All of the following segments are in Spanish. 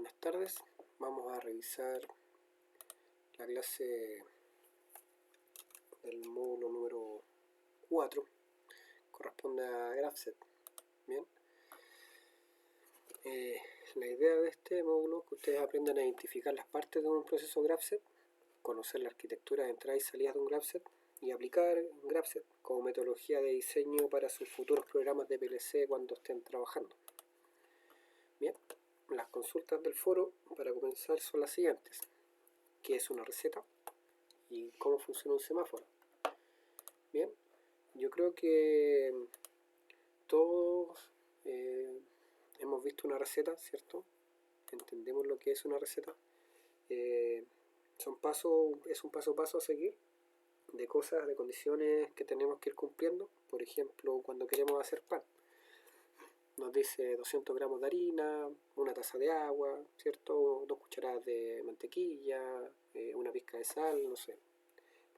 Buenas tardes, vamos a revisar la clase del módulo número 4, corresponde a GraphSet. Bien, la idea de este módulo es que ustedes aprendan a identificar las partes de un proceso GraphSet, conocer la arquitectura de entradas y salidas de un GraphSet y aplicar GraphSet como metodología de diseño para sus futuros programas de PLC cuando estén trabajando. Bien, las consultas del foro para comenzar son las siguientes: ¿qué es una receta? ¿Y cómo funciona un semáforo? Bien, yo creo que todos hemos visto una receta, ¿cierto? Entendemos lo que es una receta. Es un paso a paso a seguir de cosas, de condiciones que tenemos que ir cumpliendo. Por ejemplo, cuando queremos hacer pan, nos dice 200 gramos de harina, una taza de agua, ¿cierto? 2 cucharadas de mantequilla, una pizca de sal, no sé.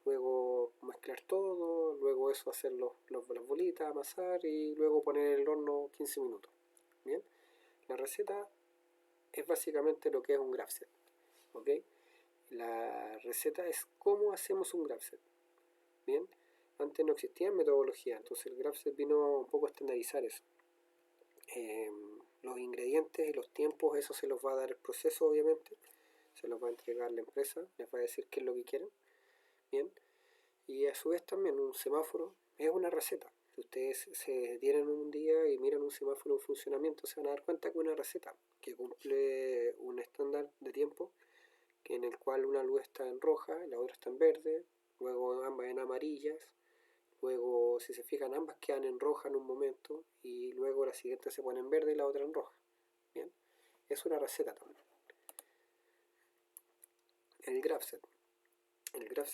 Luego mezclar todo, luego eso hacer las bolitas, amasar y luego poner en el horno 15 minutos. Bien, la receta es básicamente lo que es un GraphSet. ¿Ok? La receta es cómo hacemos un GraphSet. Bien, antes no existía metodología, entonces el GraphSet vino un poco a estandarizar eso. Los ingredientes y los tiempos, eso se los va a dar el proceso, obviamente. Se los va a entregar la empresa, les va a decir qué es lo que quieren. Bien, y a su vez también un semáforo es una receta. Si ustedes se detienen un día y miran un semáforo en funcionamiento, se van a dar cuenta que es una receta que cumple un estándar de tiempo, que en el cual una luz está en roja, la otra está en verde, luego ambas en amarillas, luego si se fijan ambas quedan en roja en un momento y luego la siguiente se pone en verde y la otra en roja. Bien, es una receta también. El GraphSet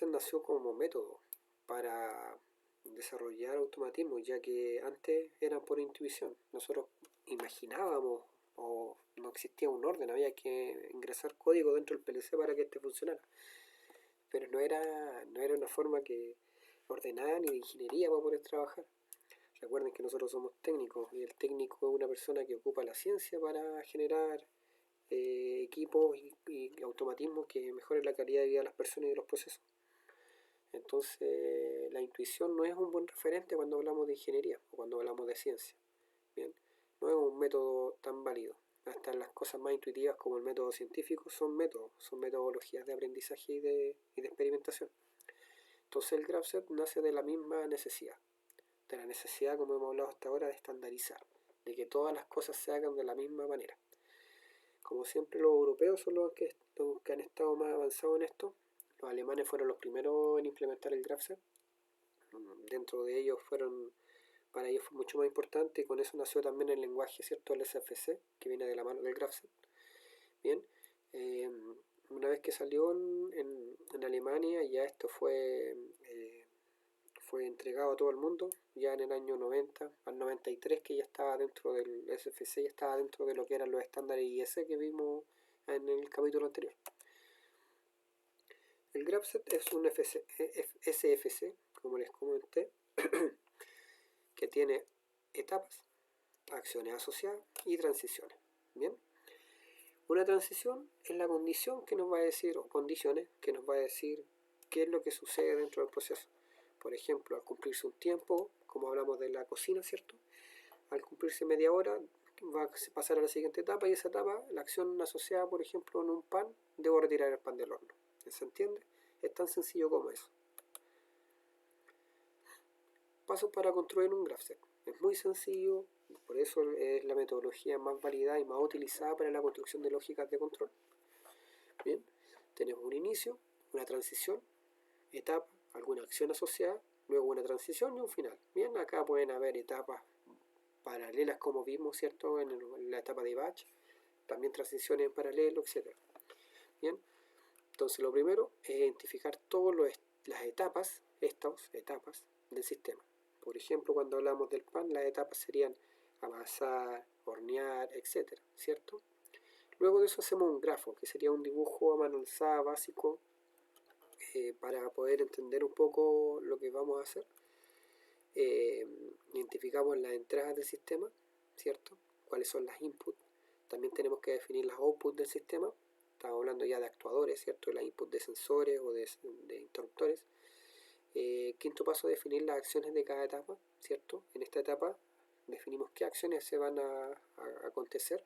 nació como método para desarrollar automatismos, ya que antes eran por intuición. Nosotros imaginábamos o no existía un orden, había que ingresar código dentro del PLC para que este funcionara. Pero no era una forma que ordenada ni de ingeniería para poder trabajar. Recuerden que nosotros somos técnicos y el técnico es una persona que ocupa la ciencia para generar equipos y automatismos que mejoren la calidad de vida de las personas y de los procesos. Entonces la intuición no es un buen referente cuando hablamos de ingeniería o cuando hablamos de ciencia. Bien, no es un método tan válido. Hasta las cosas más intuitivas como el método científico son métodos, son metodologías de aprendizaje y de experimentación. Entonces el GraphSet nace de la misma necesidad, de la necesidad, como hemos hablado hasta ahora, de estandarizar, de que todas las cosas se hagan de la misma manera. Como siempre, los europeos son los que han estado más avanzados en esto. Los alemanes fueron los primeros en implementar el GraphSet. Dentro de ellos para ellos fue mucho más importante y con eso nació también el lenguaje, ¿cierto? El SFC, que viene de la mano del GraphSet. Bien, una vez que salió en Alemania, ya esto fue entregado a todo el mundo, ya en el año 90, al 93, que ya estaba dentro del SFC, ya estaba dentro de lo que eran los estándares IEC que vimos en el capítulo anterior. El GraphSet es un SFC, como les comenté, que tiene etapas, acciones asociadas y transiciones. Bien, una transición es la condición que nos va a decir, o condiciones que nos va a decir qué es lo que sucede dentro del proceso. Por ejemplo, al cumplirse un tiempo, como hablamos de la cocina, ¿cierto? Al cumplirse media hora va a pasar a la siguiente etapa y esa etapa, la acción asociada, por ejemplo, en un pan, debo retirar el pan del horno. ¿Se entiende? Es tan sencillo como eso. Pasos para construir un GraphSet. Es muy sencillo, por eso es la metodología más válida y más utilizada para la construcción de lógicas de control. Bien, tenemos un inicio, una transición, etapa, alguna acción asociada, luego una transición y un final. Bien, acá pueden haber etapas paralelas como vimos, ¿cierto? En la etapa de batch, también transiciones en paralelo, etc. Bien, entonces lo primero es identificar todas las etapas, estas etapas del sistema. Por ejemplo, cuando hablamos del pan, las etapas serían amasar, hornear, etc. ¿Cierto? Luego de eso hacemos un grafo, que sería un dibujo a mano alzada básico para poder entender un poco lo que vamos a hacer. Identificamos las entradas del sistema, ¿cierto? Cuáles son las inputs. También tenemos que definir las outputs del sistema. Estamos hablando ya de actuadores, ¿cierto? La input de sensores o de interruptores. Quinto paso, definir las acciones de cada etapa, ¿cierto? En esta etapa definimos qué acciones se van a acontecer.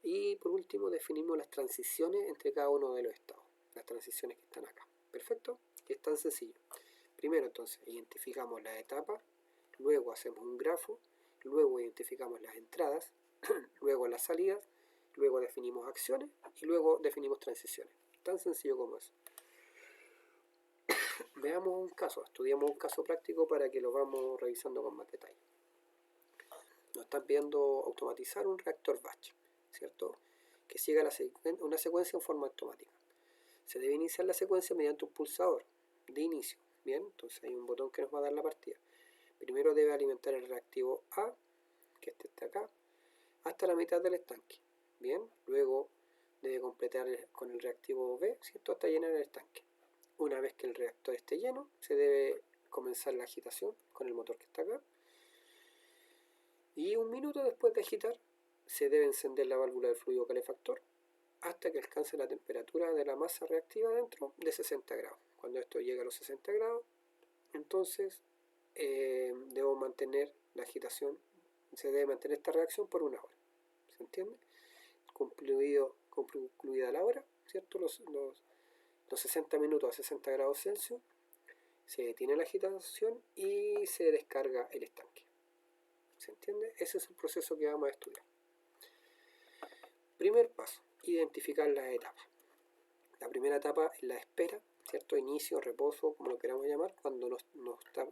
Y por último, definimos las transiciones entre cada uno de los estados. Las transiciones que están acá. ¿Perfecto? Que es tan sencillo. Primero, entonces, identificamos las etapas. Luego hacemos un grafo. Luego identificamos las entradas. Luego las salidas. Luego definimos acciones. Y luego definimos transiciones. Tan sencillo como eso. Veamos un caso, estudiamos un caso práctico para que lo vamos revisando con más detalle. Nos están pidiendo automatizar un reactor batch, ¿cierto? Que siga una secuencia en forma automática. Se debe iniciar la secuencia mediante un pulsador de inicio. Bien, entonces hay un botón que nos va a dar la partida. Primero debe alimentar el reactivo A, que este está acá, hasta la mitad del estanque. Bien, luego debe completar con el reactivo B, ¿cierto? Hasta llenar el estanque. Una vez que el reactor esté lleno, se debe comenzar la agitación con el motor que está acá. Y un minuto después de agitar, se debe encender la válvula del fluido calefactor hasta que alcance la temperatura de la masa reactiva dentro de 60 grados. Cuando esto llega a los 60 grados, entonces debo mantener la agitación, se debe mantener esta reacción por una hora. ¿Se entiende? Concluida la hora, ¿cierto? Los 60 minutos a 60 grados Celsius, se detiene la agitación y se descarga el estanque. ¿Se entiende? Ese es el proceso que vamos a estudiar. Primer paso, identificar las etapas. La primera etapa es la espera, ¿cierto? Inicio, reposo, como lo queramos llamar, cuando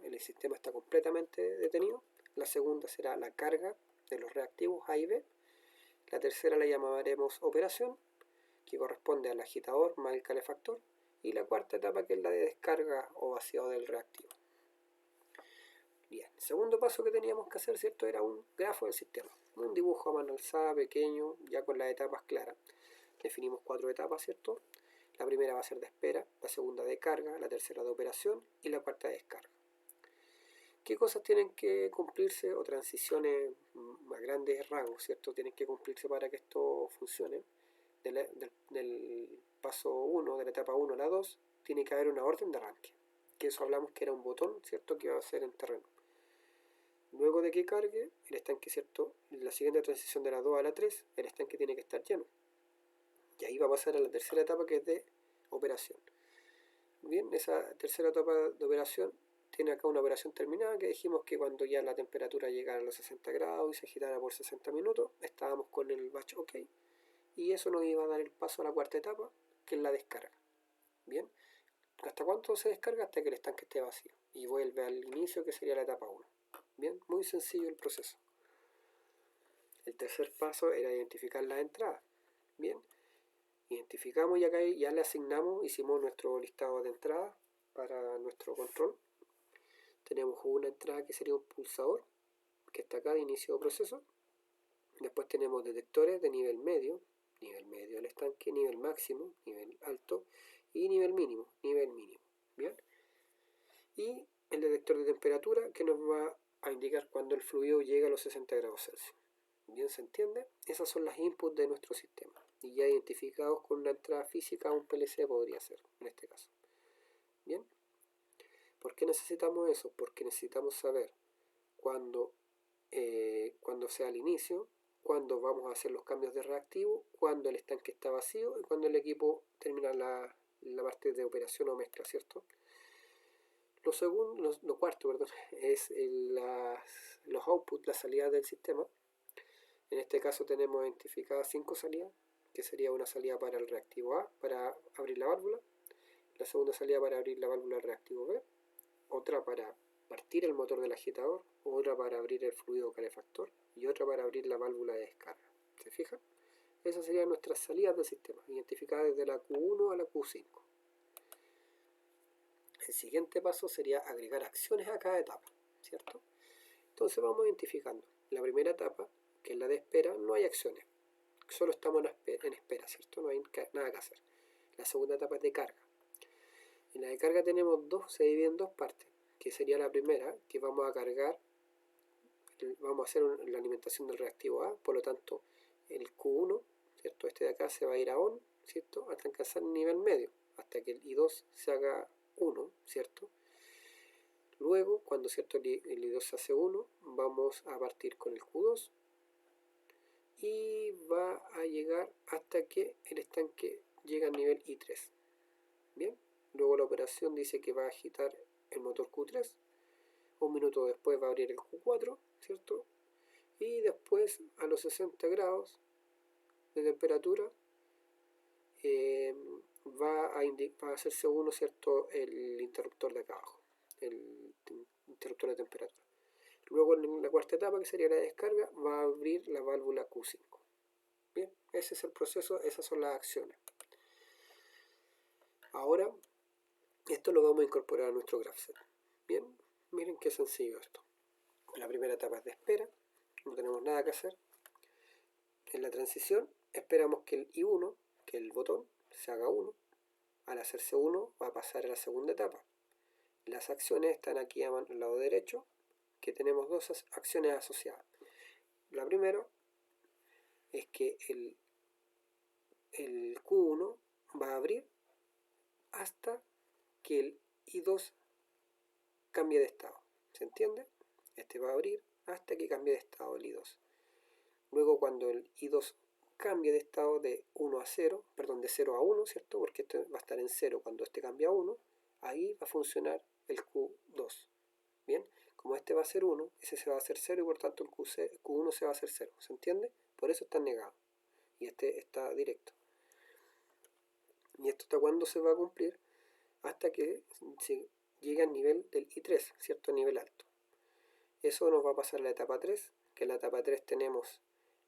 el sistema está completamente detenido. La segunda será la carga de los reactivos A y B. La tercera la llamaremos operación, que corresponde al agitador más el calefactor. Y la cuarta etapa, que es la de descarga o vaciado del reactivo. Bien, el segundo paso que teníamos que hacer, ¿cierto? Era un grafo del sistema. Un dibujo a mano alzada, pequeño, ya con las etapas claras. Definimos 4 etapas, ¿cierto? La primera va a ser de espera, la segunda de carga, la tercera de operación y la cuarta de descarga. ¿Qué cosas tienen que cumplirse o transiciones a grandes rasgos, ¿cierto? Tienen que cumplirse para que esto funcione. Del paso 1, de la etapa 1 a la 2, tiene que haber una orden de arranque. Que eso hablamos que era un botón, ¿cierto? Que va a ser en terreno. Luego de que cargue, el estanque, ¿cierto? En la siguiente transición de la 2 a la 3, el estanque tiene que estar lleno. Y ahí va a pasar a la tercera etapa, que es de operación. Bien, esa tercera etapa de operación tiene acá una operación terminada, que dijimos que cuando ya la temperatura llegara a los 60 grados y se agitara por 60 minutos, estábamos con el batch OK. Y eso nos iba a dar el paso a la cuarta etapa, que es la descarga. Bien, ¿hasta cuánto se descarga? Hasta que el estanque esté vacío. Y vuelve al inicio, que sería la etapa 1. Bien, muy sencillo el proceso. El tercer paso era identificar las entradas. Bien, identificamos y acá ya le asignamos, hicimos nuestro listado de entradas para nuestro control. Tenemos una entrada que sería un pulsador, que está acá de inicio de proceso. Después tenemos detectores de nivel medio del estanque, nivel máximo, nivel alto y nivel mínimo. Bien, y el detector de temperatura, que nos va a indicar cuando el fluido llega a los 60 grados Celsius. Bien, ¿se entiende? Esas son las inputs de nuestro sistema. Y ya identificados con una entrada física, un PLC podría ser, en este caso. Bien. ¿Por qué necesitamos eso? Porque necesitamos saber cuándo sea el inicio, cuándo vamos a hacer los cambios de reactivo, cuándo el estanque está vacío y cuándo el equipo termina la parte de operación o mezcla, ¿cierto? Lo cuarto, es los outputs, las salidas del sistema. En este caso tenemos identificadas 5 salidas, que sería una salida para el reactivo A, para abrir la válvula, la segunda salida para abrir la válvula del reactivo B, otra para partir el motor del agitador, otra para abrir el fluido calefactor y otra para abrir la válvula de descarga. ¿Se fijan? Esas serían nuestras salidas del sistema, identificadas desde la Q1 a la Q5. El siguiente paso sería agregar acciones a cada etapa, ¿cierto? Entonces vamos identificando. En la primera etapa, que es la de espera, no hay acciones. Solo estamos en espera, ¿cierto? No hay nada que hacer. La segunda etapa es de carga. En la de carga se divide en 2 partes, que sería la primera, que vamos a cargar, vamos a hacer la alimentación del reactivo A, por lo tanto el Q1, ¿cierto? Este de acá se va a ir a ON, ¿cierto? Hasta alcanzar el nivel medio, hasta que el I2 se haga 1, ¿cierto? Luego, cuando ¿cierto? el I2 se hace 1, vamos a partir con el Q2 y va a llegar hasta que el estanque llega al nivel I3. Bien, luego la operación dice que va a agitar el motor Q3, un minuto después va a abrir el Q4, ¿cierto? Y después a los 60 grados de temperatura va a hacerse 1, ¿cierto? El interruptor de acá abajo, el interruptor de temperatura. Luego en la cuarta etapa, que sería la descarga, va a abrir la válvula Q5. Bien, ese es el proceso, esas son las acciones. Ahora, esto lo vamos a incorporar a nuestro GraphSet. Bien, miren qué sencillo esto. La primera etapa es de espera, no tenemos nada que hacer. En la transición esperamos que el I1, que el botón, se haga 1. Al hacerse 1 va a pasar a la segunda etapa. Las acciones están aquí al lado derecho, que tenemos dos acciones asociadas. La primera es que el Q1 va a abrir hasta que el I2 cambie de estado. ¿Se entiende? Este va a abrir hasta que cambie de estado el I2. Luego cuando el I2 cambie de estado de 1 a 0, perdón, de 0 a 1, ¿cierto? Porque este va a estar en 0 cuando este cambia a 1, ahí va a funcionar el Q2. Bien, como este va a ser 1, ese se va a hacer 0 y por tanto el Q1 se va a hacer 0. ¿Se entiende? Por eso está negado. Y este está directo. Y esto hasta cuándo se va a cumplir, hasta que se llegue al nivel del I3, ¿cierto? Nivel alto. Eso nos va a pasar a la etapa 3, que en la etapa 3 tenemos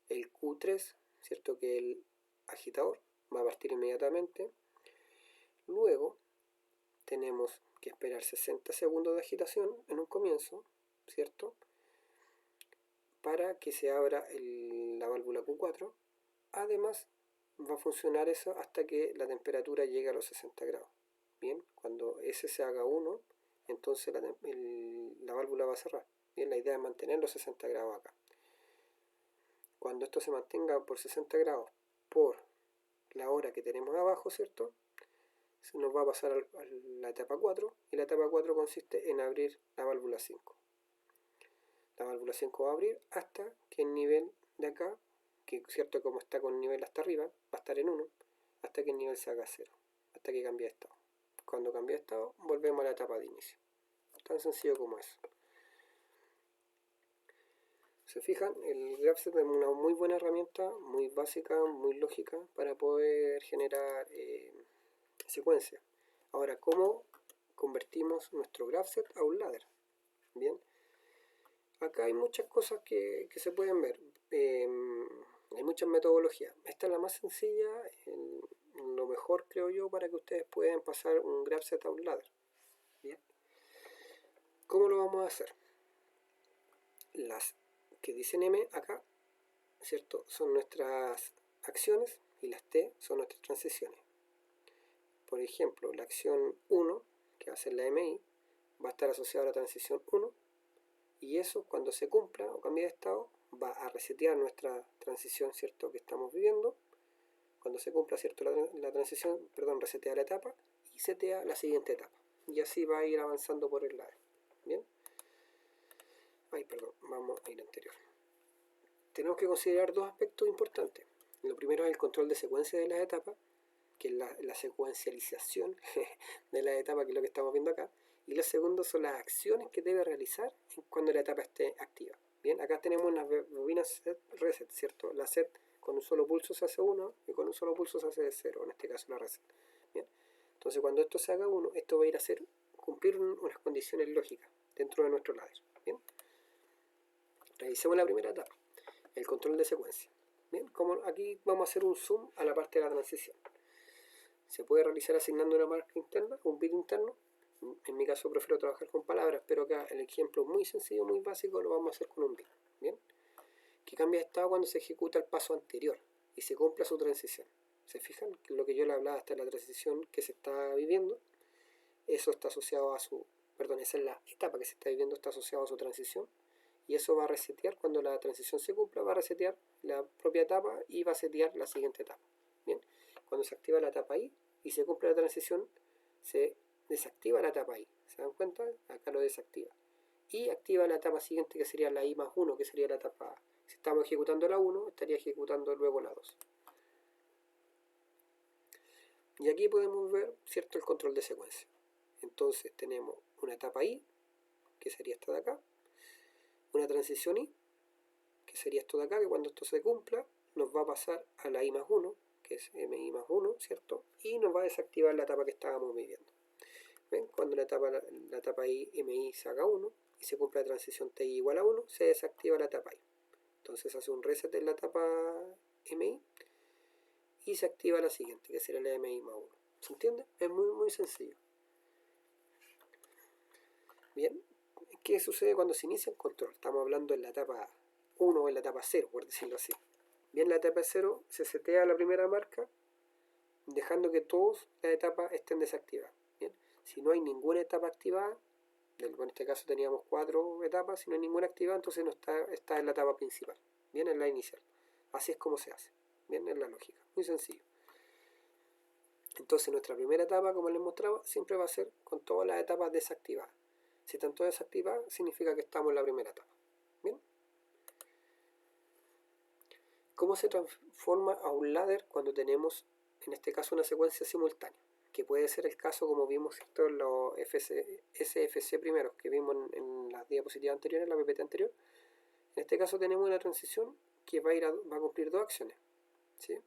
el Q3, ¿cierto? Que el agitador va a partir inmediatamente. Luego tenemos que esperar 60 segundos de agitación en un comienzo, ¿cierto? Para que se abra la válvula Q4. Además, va a funcionar eso hasta que la temperatura llegue a los 60 grados. Bien, cuando ese se haga 1, entonces la válvula va a cerrar. Bien, la idea es mantener los 60 grados acá. Cuando esto se mantenga por 60 grados por la hora que tenemos abajo, ¿cierto? Se nos va a pasar a la etapa 4, y la etapa 4 consiste en abrir la válvula 5. La válvula 5 va a abrir hasta que el nivel de acá, que cierto como está con el nivel hasta arriba, va a estar en 1, hasta que el nivel se haga 0, hasta que cambie de estado. Cuando cambie de estado, volvemos a la etapa de inicio. Tan sencillo como eso. Se fijan, el GraphSet es una muy buena herramienta, muy básica, muy lógica para poder generar secuencias. Ahora, ¿cómo convertimos nuestro GraphSet a un ladder? Bien, acá hay muchas cosas que se pueden ver. Hay muchas metodologías. Esta es la más sencilla, lo mejor creo yo para que ustedes puedan pasar un GraphSet a un ladder. Bien, ¿cómo lo vamos a hacer? Las que dicen M acá, ¿cierto? Son nuestras acciones y las T son nuestras transiciones. Por ejemplo, la acción 1, que va a ser la MI, va a estar asociada a la transición 1, y eso cuando se cumpla o cambie de estado va a resetear nuestra transición, ¿cierto? Que estamos viviendo. Cuando se cumpla, ¿cierto? la transición, perdón, resetea la etapa y setea la siguiente etapa. Y así va a ir avanzando por el ladder. Bien. Vamos a ir anterior. Tenemos que considerar dos aspectos importantes. Lo primero es el control de secuencia de las etapas, que es la secuencialización de las etapas, que es lo que estamos viendo acá. Y lo segundo son las acciones que debe realizar cuando la etapa esté activa. Bien, acá tenemos unas bobinas set reset, ¿cierto? La set con un solo pulso se hace 1 y con un solo pulso se hace 0, en este caso la reset. Bien, entonces cuando esto se haga 1, esto va a ir a cumplir unas condiciones lógicas dentro de nuestro ladder. Bien, revisemos la primera etapa, el control de secuencia. Bien, como aquí vamos a hacer un zoom a la parte de la transición. Se puede realizar asignando una marca interna, un bit interno. En mi caso prefiero trabajar con palabras, pero acá el ejemplo muy sencillo, muy básico, lo vamos a hacer con un bit. Bien, que cambia de estado cuando se ejecuta el paso anterior y se cumpla su transición. ¿Se fijan? Que lo que yo le hablaba hasta la transición que se está viviendo, eso está asociado a su, perdón, esa es la etapa que se está viviendo, está asociado a su transición, y eso va a resetear cuando la transición se cumpla, va a resetear la propia etapa y va a setear la siguiente etapa. Bien, cuando se activa la etapa I y se cumple la transición, se desactiva la etapa I. ¿Se dan cuenta? Acá lo desactiva. Y activa la etapa siguiente, que sería la I más 1, que sería la etapa A. Si estamos ejecutando la 1, estaría ejecutando luego la 2. Y aquí podemos ver, ¿cierto?, el control de secuencia. Entonces tenemos una etapa I, que sería esta de acá, una transición I, que sería esto de acá, que cuando esto se cumpla, nos va a pasar a la I más 1, que es MI más 1, ¿cierto? Y nos va a desactivar la etapa que estábamos midiendo. ¿Ven? Cuando la etapa I, MI se haga 1 y se cumple la transición TI igual a 1, se desactiva la etapa I. Entonces hace un reset en la etapa MI y se activa la siguiente, que sería la MI más 1. ¿Se entiende? Es muy sencillo. Bien, ¿qué sucede cuando se inicia el control? Estamos hablando en la etapa 1 o en la etapa 0, por decirlo así. Bien, la etapa 0 se setea la primera marca, dejando que todas las etapas estén desactivadas. Bien, si no hay ninguna etapa activada, en este caso teníamos 4 etapas, si no hay ninguna activada, entonces no está en la etapa principal. Bien, en la inicial. Así es como se hace. Bien, es la lógica. Muy sencillo. Entonces nuestra primera etapa, como les mostraba, siempre va a ser con todas las etapas desactivadas. Si están todas desactivadas, significa que estamos en la primera etapa. Bien. ¿Cómo se transforma a un ladder cuando tenemos, en este caso, una secuencia simultánea? Que puede ser el caso, como vimos en los SFC primeros que vimos en las diapositivas anteriores, en la PPT anterior. En este caso tenemos una transición que va a cumplir dos acciones. ¿Sí?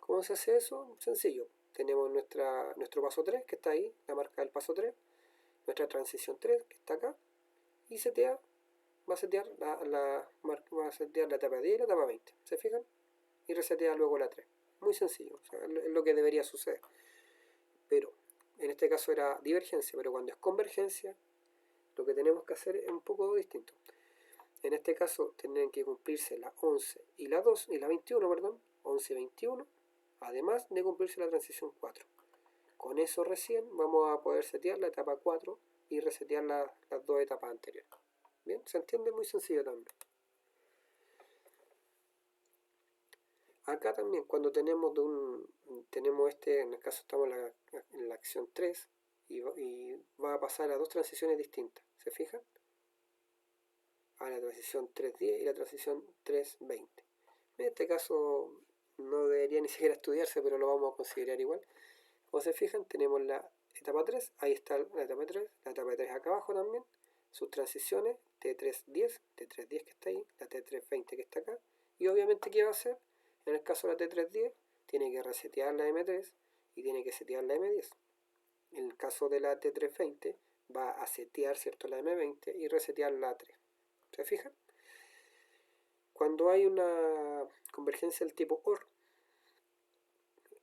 ¿Cómo se hace eso? Sencillo. Tenemos nuestro paso 3, que está ahí, la marca del paso 3, nuestra transición 3, que está acá, y va a setear la etapa 10 y la etapa 20. ¿Se fijan? Y resetea luego la 3. Muy sencillo, o sea, es lo que debería suceder. Pero en este caso era divergencia, pero cuando es convergencia, lo que tenemos que hacer es un poco distinto. En este caso tendrían que cumplirse la 11 y la 2 y la 21, perdón, 11 y 21, además de cumplirse la transición 4. Con eso recién vamos a poder setear la etapa 4 y resetear las dos etapas anteriores. Bien, ¿se entiende? Muy sencillo también. Acá también, cuando tenemos en el caso estamos en la acción 3 y va a pasar a dos transiciones distintas, ¿se fijan? A la transición 3.10 y la transición 3.20. En este caso no debería ni siquiera estudiarse, pero lo vamos a considerar igual. Como se fijan, tenemos la etapa 3, ahí está la etapa 3 acá abajo también, sus transiciones, T3.10, T3.10 que está ahí, la T3.20 que está acá, y obviamente ¿qué va a hacer? En el caso de la T3.10, tiene que resetear la M3 y tiene que setear la M10. En el caso de la T3.20, va a setear, ¿cierto?, la M20 y resetear la 3. ¿Se fijan? Cuando hay una convergencia del tipo OR,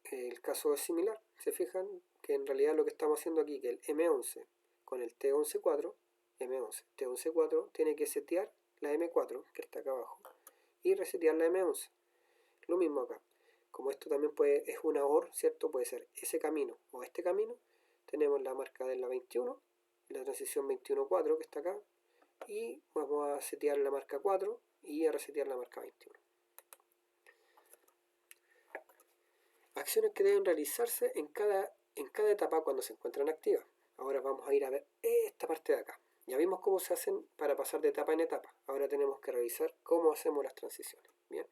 el caso es similar. ¿Se fijan? Que en realidad lo que estamos haciendo aquí, que el M11 con el T11.4, M11, T11.4, tiene que setear la M4, que está acá abajo, y resetear la M11. Lo mismo acá. Como esto también es una OR, ¿cierto? Puede ser ese camino o este camino. Tenemos la marca de la 21, la transición 21.4 que está acá, y vamos a setear la marca 4 y a resetear la marca 21. Acciones que deben realizarse en cada etapa cuando se encuentran activas. Ahora vamos a ir a ver esta parte de acá. Ya vimos cómo se hacen para pasar de etapa en etapa. Ahora tenemos que revisar cómo hacemos las transiciones. Bien.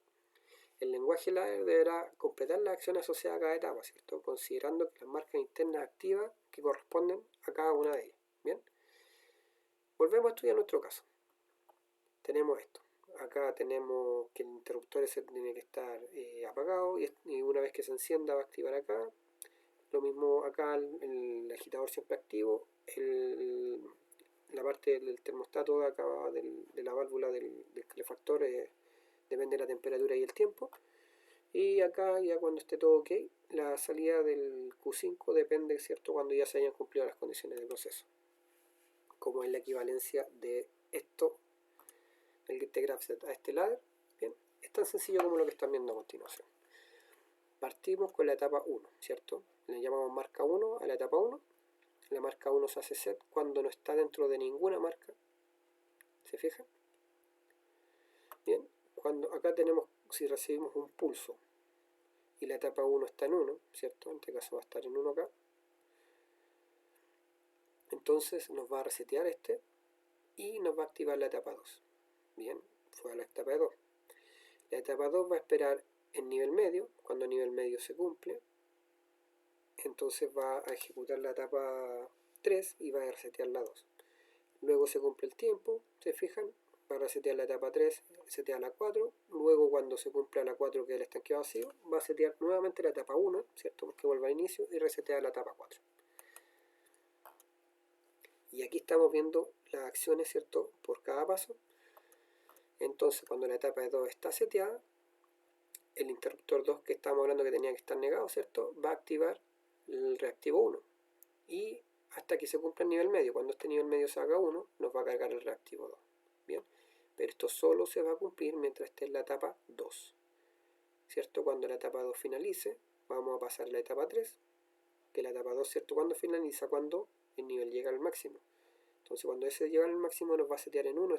El lenguaje ladder deberá completar las acciones asociadas a cada etapa, ¿cierto? Considerando que las marcas internas activas que corresponden a cada una de ellas. Bien. Volvemos a estudiar nuestro caso. Tenemos esto. Acá tenemos que el interruptor ese tiene que estar apagado y una vez que se encienda va a activar acá. Lo mismo acá, el agitador siempre activo. La parte del termostato de acá de la válvula del calefactor depende de la temperatura y el tiempo. Y acá ya cuando esté todo ok, la salida del Q5 depende, ¿cierto?, cuando ya se hayan cumplido las condiciones de proceso. Como es la equivalencia de esto, el GetGraphset a este ladder. Bien, es tan sencillo como lo que están viendo a continuación. Partimos con la etapa 1, ¿cierto? Le llamamos marca 1 a la etapa 1. La marca 1 se hace set cuando no está dentro de ninguna marca. ¿Se fijan? cuando acá tenemos, si recibimos un pulso y la etapa 1 está en 1, ¿cierto? En este caso va a estar en 1 acá. Entonces nos va a resetear este y nos va a activar la etapa 2. Bien, fue a la etapa 2. La etapa 2 va a esperar en nivel medio. Cuando el nivel medio se cumple, entonces va a ejecutar la etapa 3 y va a resetear la 2. Luego se cumple el tiempo, se fijan, va a resetear la etapa 3, setea la 4. Luego cuando se cumpla la 4, que es el estanque vacío, va a setear nuevamente la etapa 1, ¿cierto? Porque vuelve al inicio y resetea la etapa 4. Y aquí estamos viendo las acciones, ¿cierto? Por cada paso. Entonces cuando la etapa 2 está seteada, el interruptor 2 que estábamos hablando que tenía que estar negado, ¿cierto? Va a activar el reactivo 1. Y hasta que se cumpla el nivel medio. Cuando este nivel medio se haga 1, nos va a cargar el reactivo 2. Bien, pero esto solo se va a cumplir mientras esté en la etapa 2. ¿Cierto? Cuando la etapa 2 finalice, vamos a pasar a la etapa 3. Que la etapa 2, ¿cierto? Cuando finaliza, cuando el nivel llega al máximo. Entonces cuando ese llega al máximo nos va a setear en 1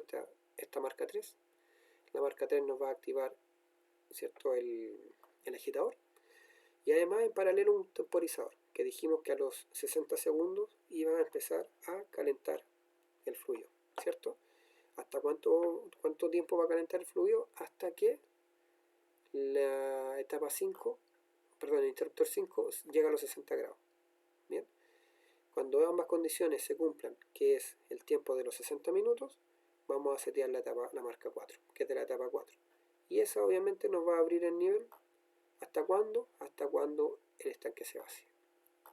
esta marca 3. La marca 3 nos va a activar, ¿cierto? el agitador. Y además en paralelo un temporizador, que dijimos que a los 60 segundos iba a empezar a calentar el fluido, ¿cierto? ¿Hasta cuánto tiempo va a calentar el fluido? Hasta que la etapa 5, perdón, el interruptor 5 llega a los 60 grados. Bien, cuando ambas condiciones se cumplan, que es el tiempo de los 60 minutos, vamos a setear la marca 4, que es de la etapa 4. Y esa obviamente nos va a abrir el nivel. ¿Hasta cuándo? Hasta cuando el estanque se vacíe.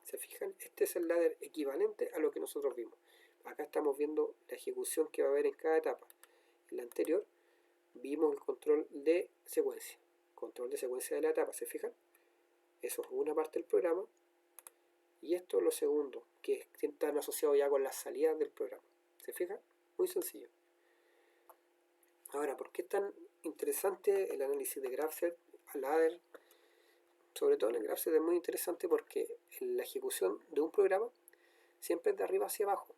¿Se fijan? Este es el ladder equivalente a lo que nosotros vimos. Acá estamos viendo la ejecución que va a haber en cada etapa. En la anterior vimos el control de secuencia. Control de secuencia de la etapa, ¿se fijan? Eso es una parte del programa. Y esto es lo segundo, que están asociados ya con las salidas del programa. ¿Se fijan? Muy sencillo. Ahora, ¿por qué es tan interesante el análisis de GraphSet, ladder? Sobre todo en el GraphSet es muy interesante porque la ejecución de un programa siempre es de arriba hacia abajo.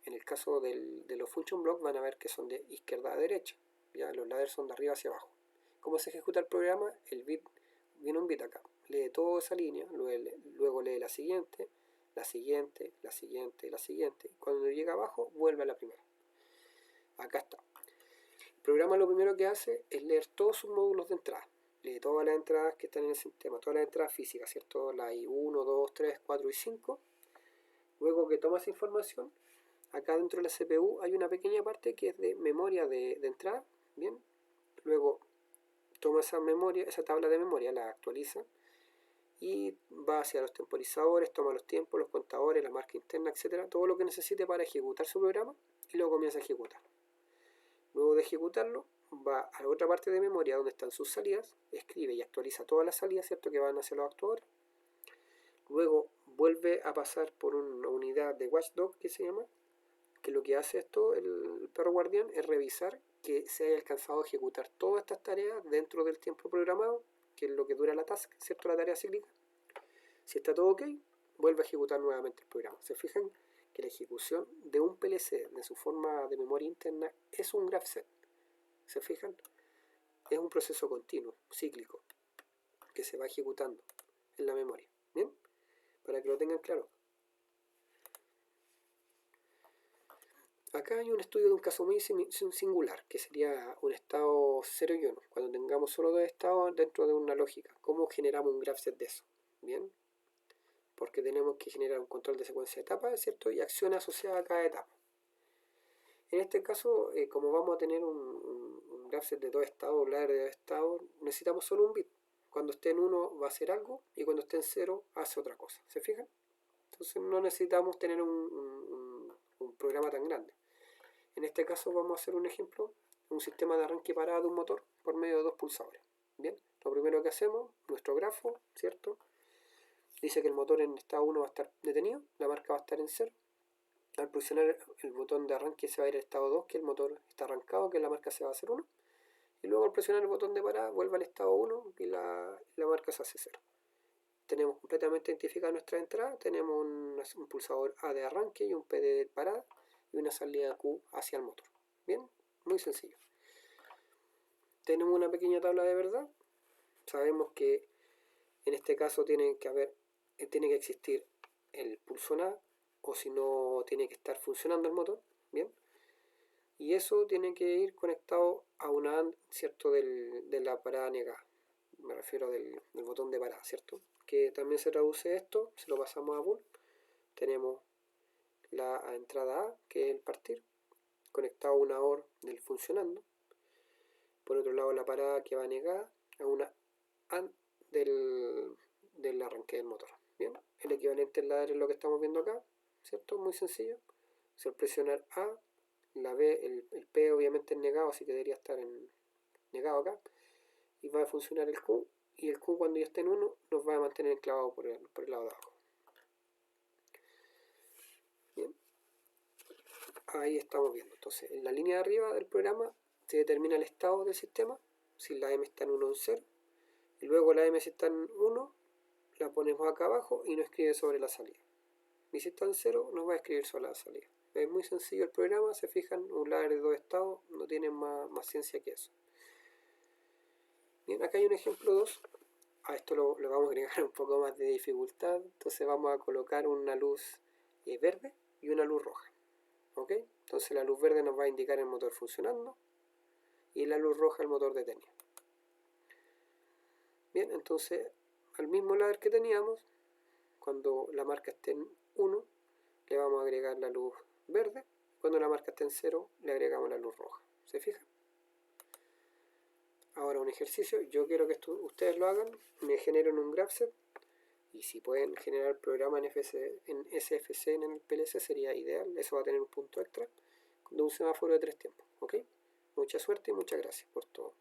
En el caso de los function blocks van a ver que son de izquierda a derecha. Ya los ladders son de arriba hacia abajo. ¿Cómo se ejecuta el programa? El bit, viene un bit acá, lee toda esa línea, luego lee la siguiente, la siguiente, la siguiente, la siguiente. Cuando llega abajo, vuelve a la primera. Acá está. El programa lo primero que hace es leer todos sus módulos de entrada. Lee todas las entradas que están en el sistema, todas las entradas físicas, ¿cierto? La I1, 2, 3, 4 y 5. Luego que toma esa información, acá dentro de la CPU hay una pequeña parte que es de memoria de entrada, ¿bien? Luego toma esa memoria, esa tabla de memoria, la actualiza y va hacia los temporizadores, toma los tiempos, los contadores, la marca interna, etcétera, todo lo que necesite para ejecutar su programa y luego comienza a ejecutar. Luego de ejecutarlo, va a la otra parte de memoria donde están sus salidas, escribe y actualiza todas las salidas, ¿cierto?, que van hacia los actuadores. Luego vuelve a pasar por una unidad de watchdog que se llama, que lo que hace esto, el perro guardián, es revisar que se haya alcanzado a ejecutar todas estas tareas dentro del tiempo programado, que es lo que dura la task, ¿cierto?, la tarea cíclica. Si está todo ok, vuelve a ejecutar nuevamente el programa. ¿Se fijan que la ejecución de un PLC de su forma de memoria interna es un GraphSet? ¿Se fijan? Es un proceso continuo, cíclico, que se va ejecutando en la memoria. ¿Bien? Para que lo tengan claro. Acá hay un estudio de un caso muy singular, que sería un estado 0 y 1, cuando tengamos solo dos estados dentro de una lógica. ¿Cómo generamos un GraphSet de eso? ¿Bien? Porque tenemos que generar un control de secuencia de etapas, ¿cierto? Y acciones asociadas a cada etapa. En este caso, como vamos a tener un GraphSet de dos estados, un ladder de dos estados, necesitamos solo un bit. Cuando esté en 1 va a hacer algo y cuando esté en 0 hace otra cosa. ¿Se fijan? Entonces no necesitamos tener un programa tan grande. En este caso vamos a hacer un ejemplo, un sistema de arranque y parada de un motor por medio de dos pulsadores. Bien, lo primero que hacemos, nuestro grafo, ¿cierto? Dice que el motor en estado 1 va a estar detenido, la marca va a estar en 0. Al presionar el botón de arranque se va a ir al estado 2, que el motor está arrancado, que la marca se va a hacer 1. Y luego al presionar el botón de parada vuelve al estado 1 y la marca se hace 0. Tenemos completamente identificada nuestra entrada, tenemos un pulsador A de arranque y un P de parada y una salida Q hacia el motor. Bien, muy sencillo. tenemos una pequeña tabla de verdad. Sabemos que en este caso tiene que existir el pulso A, o si no tiene que estar funcionando el motor, ¿bien? Y eso tiene que ir conectado a una AND, ¿cierto? De la parada negada. Me refiero del botón de parada, ¿cierto? Que también se traduce esto, si lo pasamos a bull, tenemos la entrada A, que es el partir, conectado a una OR del funcionando. Por otro lado, la parada que va negada a una AND del arranque del motor. Bien, el equivalente en ladder es lo que estamos viendo acá, ¿cierto? Muy sencillo. Si al presionar A, la B, el P obviamente es negado, así que debería estar en negado acá. Y va a funcionar el Q, y el Q cuando ya esté en 1 nos va a mantener enclavado por el lado de abajo. Bien, ahí estamos viendo. Entonces, en la línea de arriba del programa se determina el estado del sistema, si la M está en 1 o en 0, y luego la M si está en 1, la ponemos acá abajo y nos escribe sobre la salida. Y si está en 0, nos va a escribir sobre la salida. Es muy sencillo el programa, se fijan, un ladder de 2 estados, no tiene más ciencia que eso. Bien, acá hay un ejemplo 2. A esto le vamos a agregar un poco más de dificultad. Entonces vamos a colocar una luz verde y una luz roja. ¿Ok? Entonces la luz verde nos va a indicar el motor funcionando y la luz roja el motor detenido. Bien, entonces al mismo ladder que teníamos, cuando la marca esté en 1, le vamos a agregar la luz verde. Cuando la marca esté en 0, le agregamos la luz roja. ¿Se fijan? Ahora un ejercicio. Yo quiero que ustedes lo hagan. Me generen un GraphSet. Y si pueden generar programa en SFC en el PLC sería ideal. Eso va a tener un punto extra de un semáforo de 3 tiempos. ¿Ok? Mucha suerte y muchas gracias por todo.